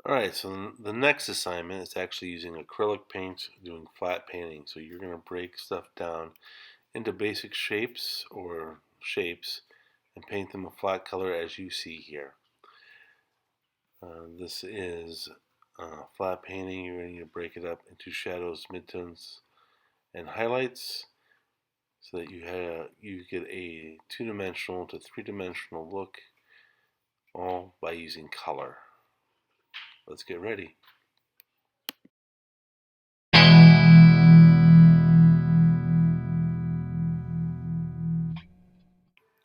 Alright, so the next assignment is actually using acrylic paint, doing flat painting. So you're going to break stuff down into basic shapes and paint them a flat color as you see here. This is flat painting. You're going to need to break it up into shadows, midtones, and highlights so that you get a two-dimensional to three-dimensional look, all by using color. Let's get ready.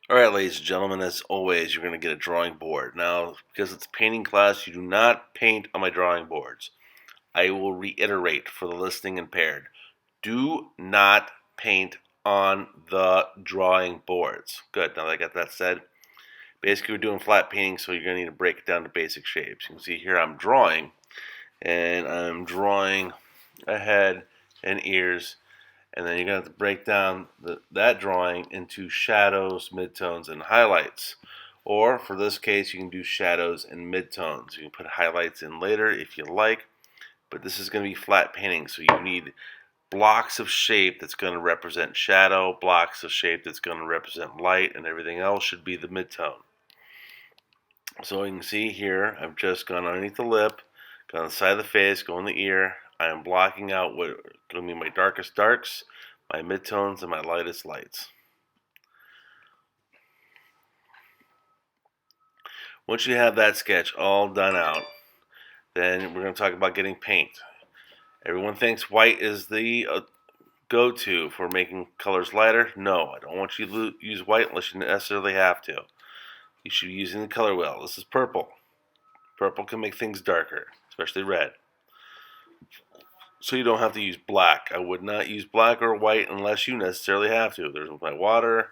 Alright, ladies and gentlemen, as always, you're going to get a drawing board. Now, because it's painting class, you do not paint on my drawing boards. I will reiterate for the listening impaired. Do not paint on the drawing boards. Good, now that I got that said. Basically, we're doing flat painting, so you're going to need to break it down to basic shapes. You can see here I'm drawing, and I'm drawing a head and ears, and then you're going to have to break down that drawing into shadows, midtones, and highlights. Or, for this case, you can do shadows and midtones. You can put highlights in later if you like, but this is going to be flat painting, so you need blocks of shape that's going to represent shadow, blocks of shape that's going to represent light, and everything else should be the midtone. So you can see here, I've just gone underneath the lip, gone on the side of the face, going the ear. I am blocking out what are going to be my darkest darks, my midtones, and my lightest lights. Once you have that sketch all done out, then we're going to talk about getting paint. Everyone thinks white is the go-to for making colors lighter. No, I don't want you to use white unless you necessarily have to. You should be using the color wheel. This is purple. Purple can make things darker, especially red. So you don't have to use black. I would not use black or white unless you necessarily have to. There's my water.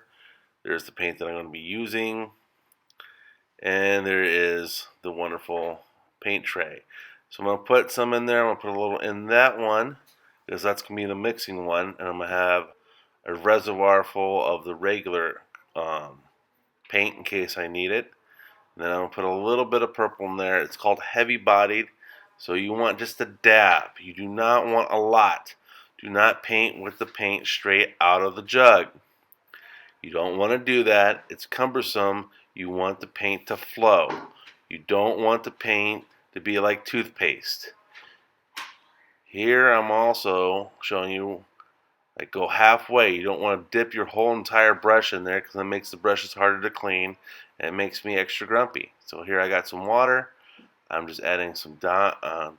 There's the paint that I'm going to be using. And there is the wonderful paint tray. So I'm going to put some in there. I'm going to put a little in that one because that's going to be the mixing one. And I'm going to have a reservoir full of the regular paint in case I need it. And then I'm going to put a little bit of purple in there. It's called heavy bodied. So you want just a dab. You do not want a lot. Do not paint with the paint straight out of the jug. You don't want to do that. It's cumbersome. You want the paint to flow. You don't want the paint to be like toothpaste. Here I'm also showing you, like, go halfway. You don't want to dip your whole entire brush in there because that makes the brushes harder to clean and it makes me extra grumpy. So here I got some water. I'm just adding some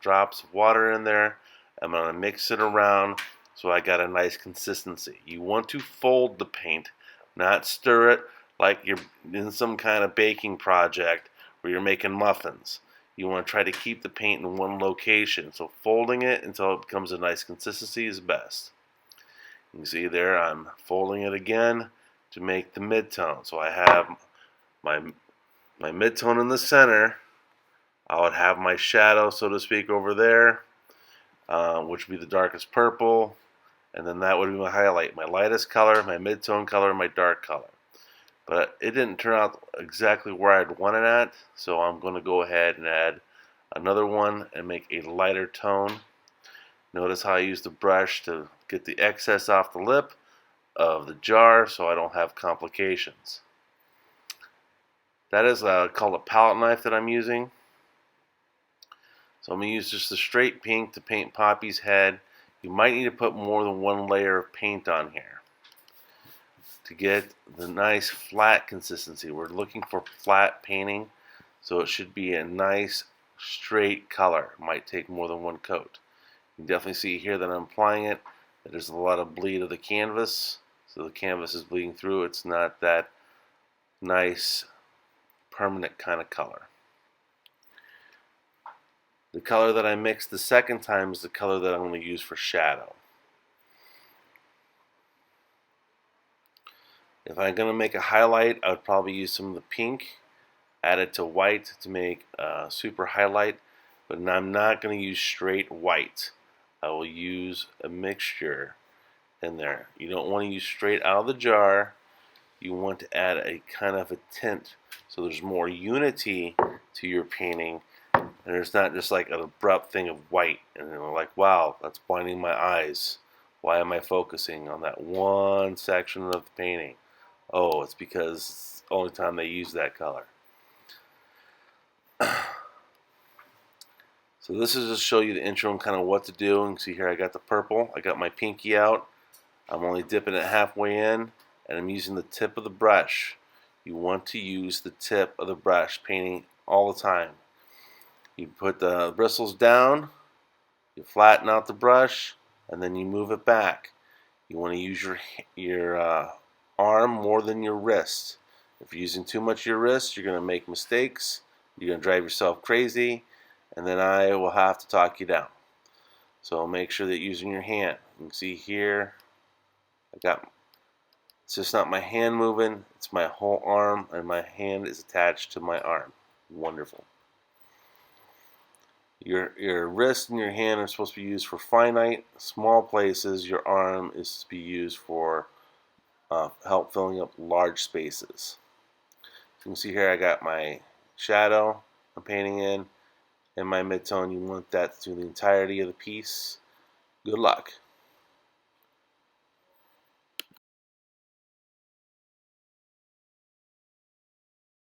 drops of water in there. I'm going to mix it around so I got a nice consistency. You want to fold the paint, not stir it like you're in some kind of baking project where you're making muffins. You want to try to keep the paint in one location. So folding it until it becomes a nice consistency is best. You can see there I'm folding it again to make the midtone. So I have my midtone in the center. I would have my shadow, so to speak, over there, which would be the darkest purple, and then that would be my highlight, my lightest color, my mid-tone color, and my dark color. But it didn't turn out exactly where I'd want it at, so I'm going to go ahead and add another one and make a lighter tone. Notice how I use the brush to get the excess off the lip of the jar so I don't have complications. That is called a palette knife that I'm using. So I'm going to use just the straight pink to paint Poppy's head. You might need to put more than one layer of paint on here to get the nice flat consistency. We're looking for flat painting, so it should be a nice straight color. It might take more than one coat. You can definitely see here that I'm applying it. There's a lot of bleed of the canvas, so the canvas is bleeding through. It's not that nice permanent kind of color. The color that I mixed the second time is the color that I'm going to use for shadow. If I'm going to make a highlight, I would probably use some of the pink, add it to white to make a super highlight, but I'm not going to use straight white. I will use a mixture in there. You don't want to use straight out of the jar. You want to add a kind of a tint so there's more unity to your painting And it's not just like an abrupt thing of white, and you're like, wow, that's blinding my eyes. Why am I focusing on that one section of the painting? Oh, it's because it's the only time they use that color. So this is just show you the intro and kind of what to do. And see here, I got the purple. I got my pinky out. I'm only dipping it halfway in, and I'm using the tip of the brush. You want to use the tip of the brush painting all the time. You put the bristles down, you flatten out the brush, and then you move it back. You want to use your arm more than your wrist. If you're using too much of your wrist, you're going to make mistakes. You're going to drive yourself crazy, and then I will have to talk you down. So make sure that you're using your hand. You can see here, it's just not my hand moving, it's my whole arm, and my hand is attached to my arm. Wonderful. Your wrist and your hand are supposed to be used for finite, small places. Your arm is to be used for help filling up large spaces. So you can see here I got my shadow I'm painting in, and my midtone. You want that through the entirety of the piece. Good luck.